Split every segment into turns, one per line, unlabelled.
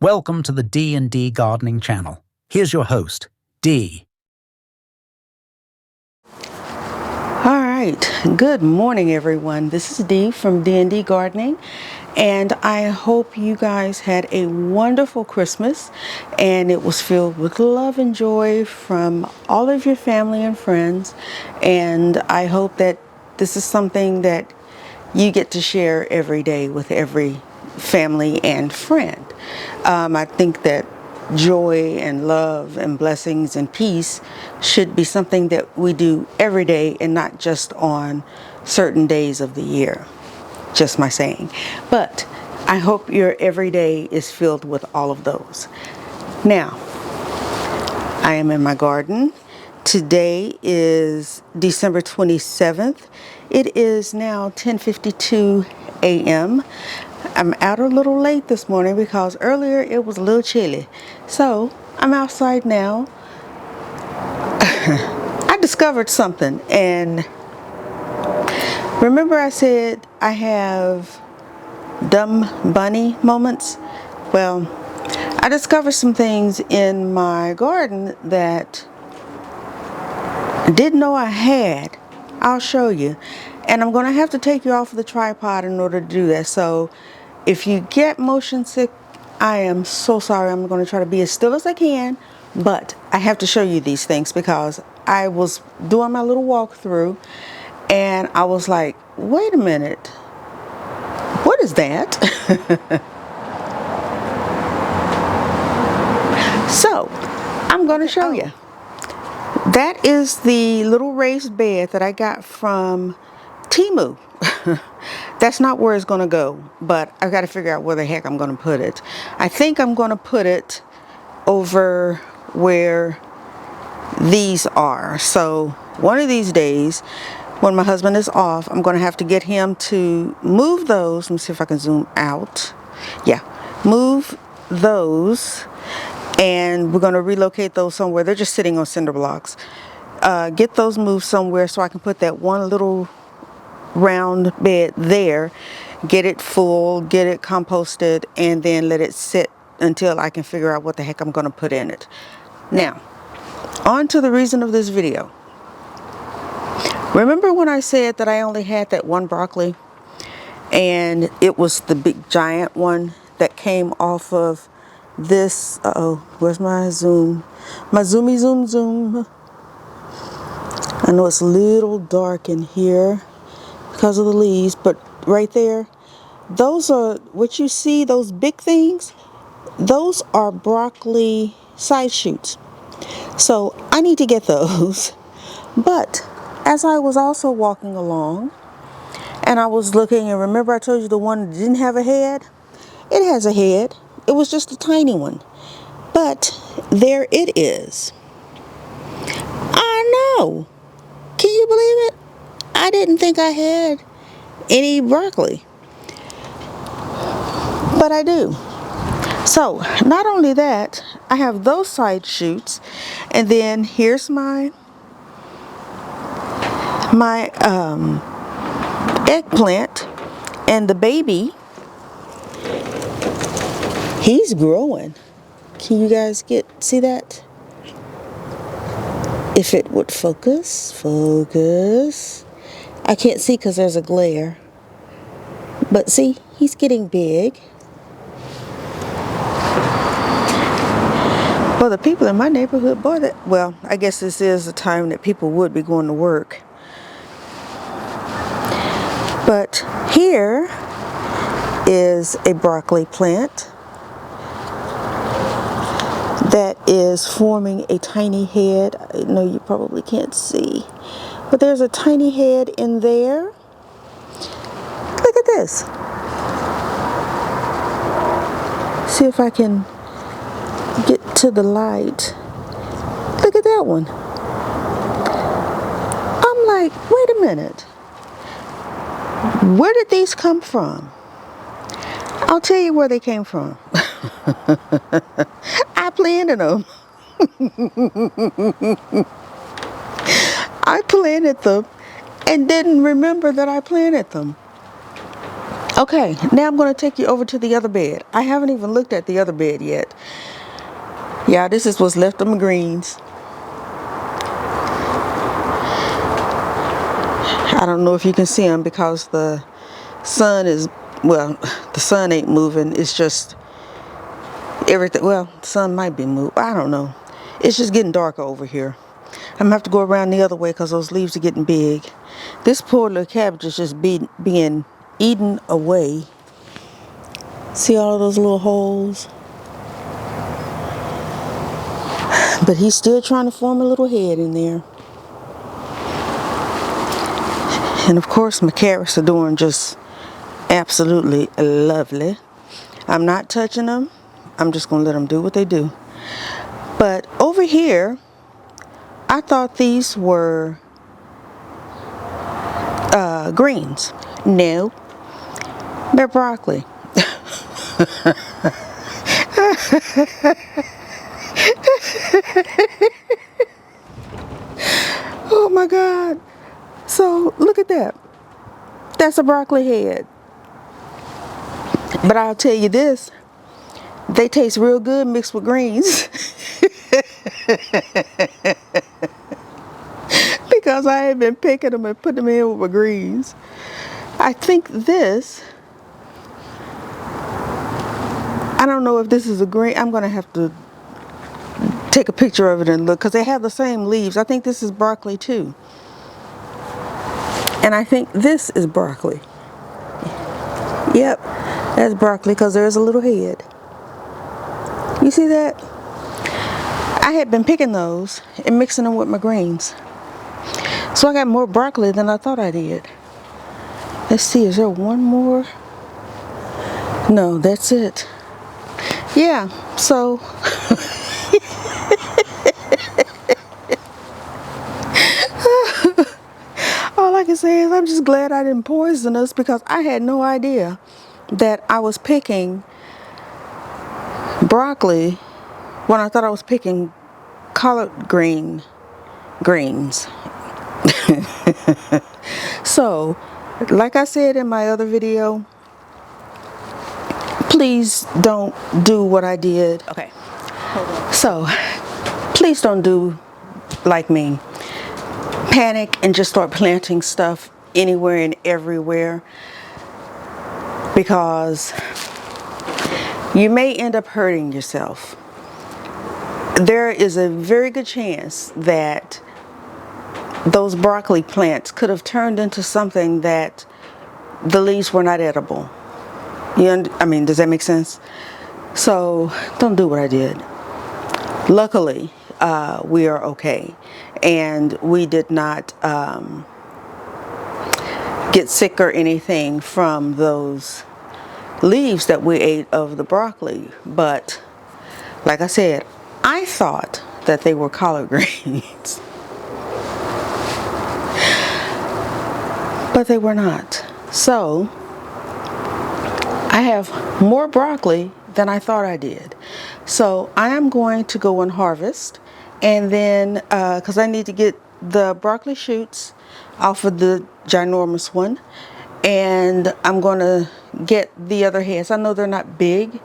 Welcome to the D&D Gardening Channel. Here's your host, Dee.
All right, good morning everyone. This is Dee from D&D Gardening, and I hope you guys had a wonderful Christmas and it was filled with love and joy from all of your family and friends, and I hope that this is something that you get to share every day with every family and friend. I think that joy and love and blessings and peace should be something that we do every day and not just on certain days of the year. Just my saying. But I hope your every day is filled with all of those. Now, I am in my garden. Today is December 27th. It is now 10:52 a.m. I'm out a little late this morning because earlier it was a little chilly. So I'm outside now. I discovered something, and remember I said I have dumb bunny moments? Well, I discovered some things in my garden that I didn't know I had. I'll show you. And I'm going to have to take you off of the tripod in order to do that. So if you get motion sick, I am so sorry. I'm going to try to be as still as I can, but I have to show you these things because I was doing my little walkthrough and I was like, wait a minute, what is that? So I'm going to show you. That is the little raised bed that I got from Temu. That's not where it's going to go, but I've got to figure out where the heck I'm going to put it. I think I'm going to put it over where these are. So one of these days, when my husband is off, I'm going to have to get him to move those. Let me see if I can zoom out. Yeah, move those, and we're going to relocate those somewhere. They're just sitting on cinder blocks. Get those moved somewhere so I can put that one little round bed there, get it full, get it composted, and then let it sit until I can figure out what the heck I'm going to put in it. Now, on to the reason of this video. Remember when I said that I only had that one broccoli, and it was the big giant one that came off of this, where's my zoom? My zoomy zoom. I know it's a little dark in here because of the leaves, but right there, those are what you see, those big things, those are broccoli side shoots. So I need to get those. But as I was also walking along and I was looking, and remember I told you the one that didn't have a head? It has a head. It was just a tiny one. But there it is. I know. Can you believe it? I didn't think I had any broccoli, but I do. So not only that, I have those side shoots, and then here's my eggplant, and the baby, he's growing. Can you guys see that? If it would focus. I can't see because there's a glare. But see, he's getting big. Well, the people in my neighborhood, well, I guess this is the time that people would be going to work. But here is a broccoli plant that is forming a tiny head. I know you probably can't see, but there's a tiny head in there. Look at this. See if I can get to the light. Look at that one. I'm like, wait a minute. Where did these come from? I'll tell you where they came from. I planted them. I planted them and didn't remember that I planted them. Okay, now I'm going to take you over to the other bed. I haven't even looked at the other bed yet. Yeah, this is what's left of my greens. I don't know if you can see them because the sun is, well, the sun ain't moving. It's just everything. Well, the sun might be moving. I don't know. It's just getting darker over here. I'm going to have to go around the other way because those leaves are getting big. This poor little cabbage is just being eaten away. See all of those little holes? But he's still trying to form a little head in there. And of course my carrots are doing just absolutely lovely. I'm not touching them. I'm just going to let them do what they do. But over here, I thought these were greens. No, they're broccoli. Oh my God. So look at that. That's a broccoli head. But I'll tell you this, they taste real good mixed with greens. Because I have been picking them and putting them in with my greens. I think this, I don't know if this is a green. I'm going to have to take a picture of it and look because they have the same leaves. I think this is broccoli too. And I think this is broccoli. Yep, that's broccoli because there's a little head. You see that? I had been picking those and mixing them with my greens. So I got more broccoli than I thought I did. Let's see, is there one more? No, that's it. Yeah, so all I can say is I'm just glad I didn't poison us because I had no idea that I was picking broccoli when I thought I was picking collard greens. So, like I said in my other video, please don't do what I did. Okay, hold on. So, please don't do like me. Panic and just start planting stuff anywhere and everywhere because you may end up hurting yourself. There is a very good chance that those broccoli plants could have turned into something that the leaves were not edible. I mean, does that make sense? So don't do what I did. Luckily, we are okay. And we did not get sick or anything from those leaves that we ate of the broccoli. But like I said, I thought that they were collard greens. But they were not. So I have more broccoli than I thought I did. So I am going to go and harvest, and then because I need to get the broccoli shoots off of the ginormous one, and I'm going to get the other heads. I know they're not big,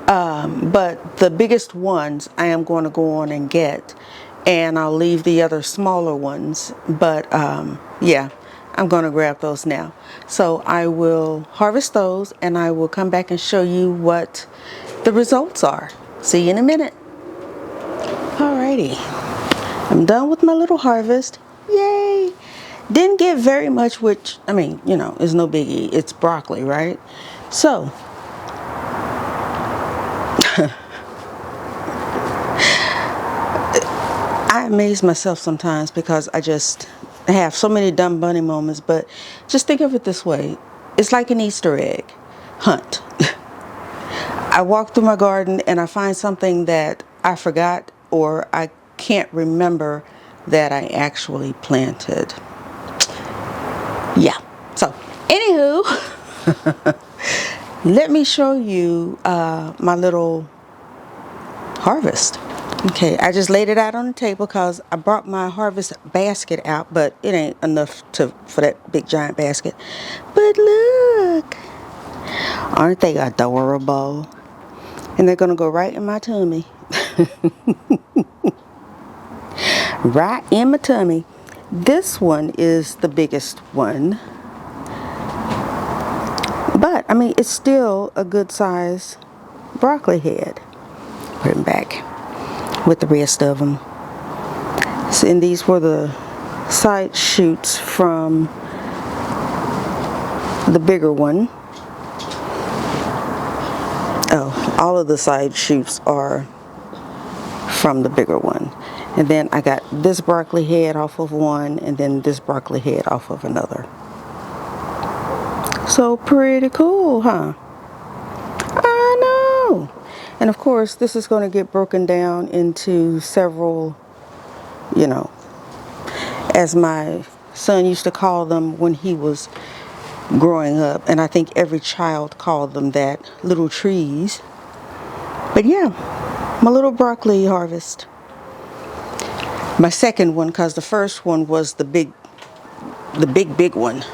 but the biggest ones I am going to go on and get, and I'll leave the other smaller ones. But yeah, I'm going to grab those now. So I will harvest those and I will come back and show you what the results are. See you in a minute. Alrighty, I'm done with my little harvest. Yay! Didn't get very much, which, I mean, you know, is no biggie. It's broccoli, right? So I amaze myself sometimes because I just have so many dumb bunny moments, but just think of it this way. It's like an Easter egg hunt. I walk through my garden and I find something that I forgot or I can't remember that I actually planted. Yeah. So, anywho, let me show you my little harvest. Okay, I just laid it out on the table because I brought my harvest basket out, but it ain't enough for that big giant basket. But look, Aren't they adorable? And they're gonna go right in my tummy. Right in my tummy. This one is the biggest one. But, I mean, it's still a good size broccoli head. Put them back with the rest of them. So, and these were the side shoots from the bigger one. Oh, all of the side shoots are from the bigger one. And then I got this broccoli head off of one, and then this broccoli head off of another. So pretty cool, huh? I know. And of course, this is going to get broken down into several, you know, as my son used to call them when he was growing up. And I think every child called them that, little trees. But yeah, my little broccoli harvest. My second one, because the first one was the big one.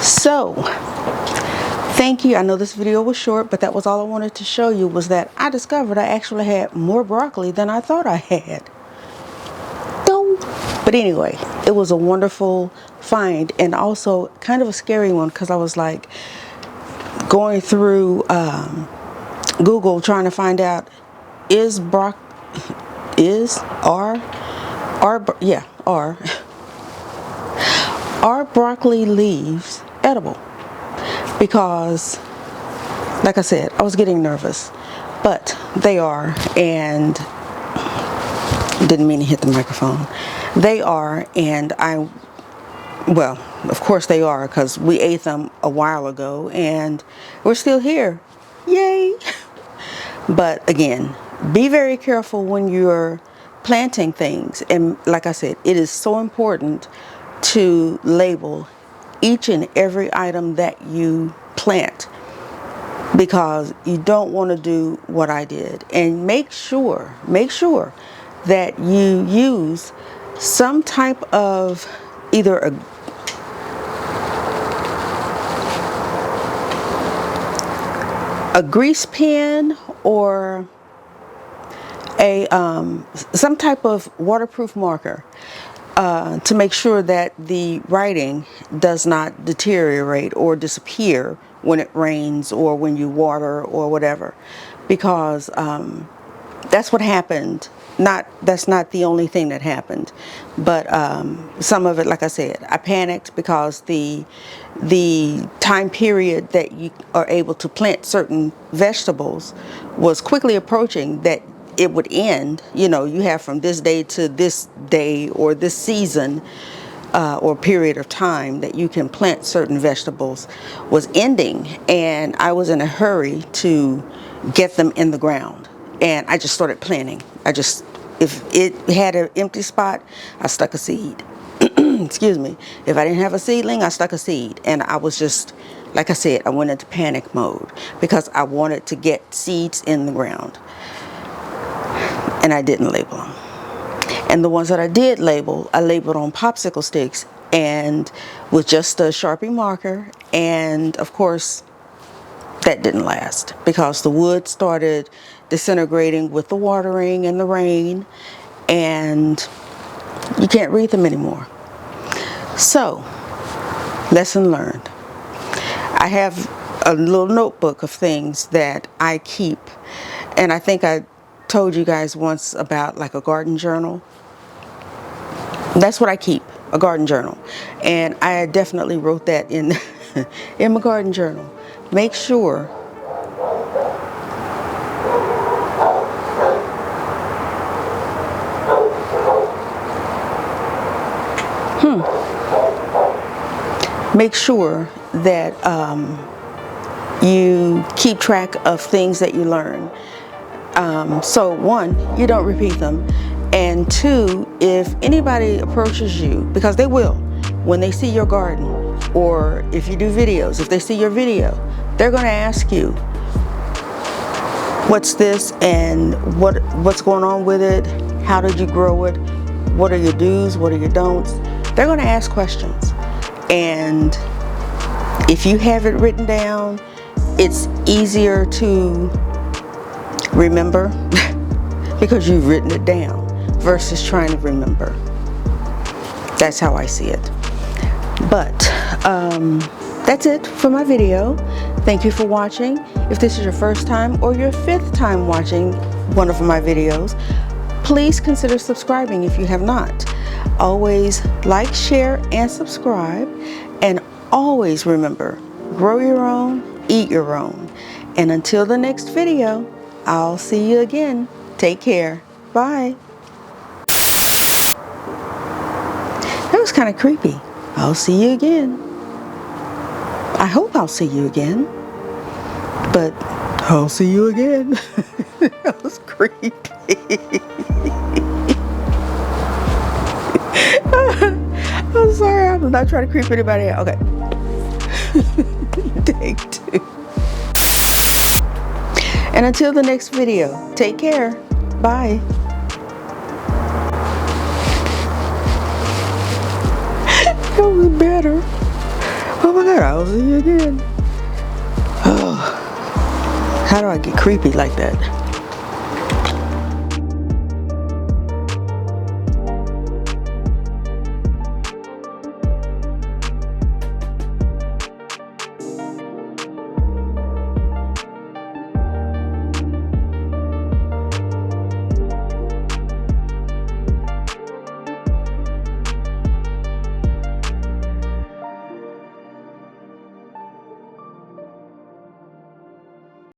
So, thank you. I know this video was short, but that was all I wanted to show you, was that I discovered I actually had more broccoli than I thought I had. But anyway, it was a wonderful find, and also kind of a scary one, because I was like going through Google trying to find out, are broccoli leaves edible? Because, like I said, I was getting nervous, but they are, and didn't mean to hit the microphone. They are, and well, of course they are, because we ate them a while ago, and we're still here. Yay! But again, be very careful when you're planting things. And like I said, it is so important to label each and every item that you plant, because you don't want to do what I did. And make sure that you use some type of either a grease pen or some type of waterproof marker to make sure that the writing does not deteriorate or disappear when it rains or when you water or whatever, because that's what happened. That's not the only thing that happened, but some of it, like I said, I panicked because the time period that you are able to plant certain vegetables was quickly approaching, that it would end. You know, you have from this day to this day, or this season, or period of time that you can plant certain vegetables was ending, and I was in a hurry to get them in the ground, and I just started planting. If it had an empty spot, I stuck a seed. Excuse me. If I didn't have a seedling, I stuck a seed, and I was just, like I said, I went into panic mode because I wanted to get seeds in the ground, and I didn't label them. And the ones that I did label, I labeled on popsicle sticks and with just a Sharpie marker. And of course, that didn't last because the wood started disintegrating with the watering and the rain, and you can't read them anymore. So, lesson learned. I have a little notebook of things that I keep, and I think I told you guys once about like a garden journal. That's what I keep, a garden journal. And I definitely wrote that in in my garden journal. Make sure make sure that you keep track of things that you learn. So one, you don't repeat them. And two, if anybody approaches you, because they will, when they see your garden, or if you do videos, if they see your video, they're going to ask you, what's this and what's going on with it? How did you grow it? What are your do's? What are your don'ts? they're going to ask questions. And if you have it written down, it's easier to remember because you've written it down versus trying to remember. That's how I see it. But that's it for my video. Thank you for watching. If this is your first time or your 5th time watching one of my videos, please consider subscribing if you have not. Always like, share, and subscribe. And always remember, grow your own, eat your own. And until the next video, I'll see you again. Take care. Bye. That was kind of creepy. I'll see you again. I hope I'll see you again. But I'll see you again. That was creepy. I'm sorry, I'm not trying to creep anybody out. Okay. Take 2. And until the next video, take care. Bye. That was better. Oh my God, I'll see you again. Oh, how do I get creepy like that?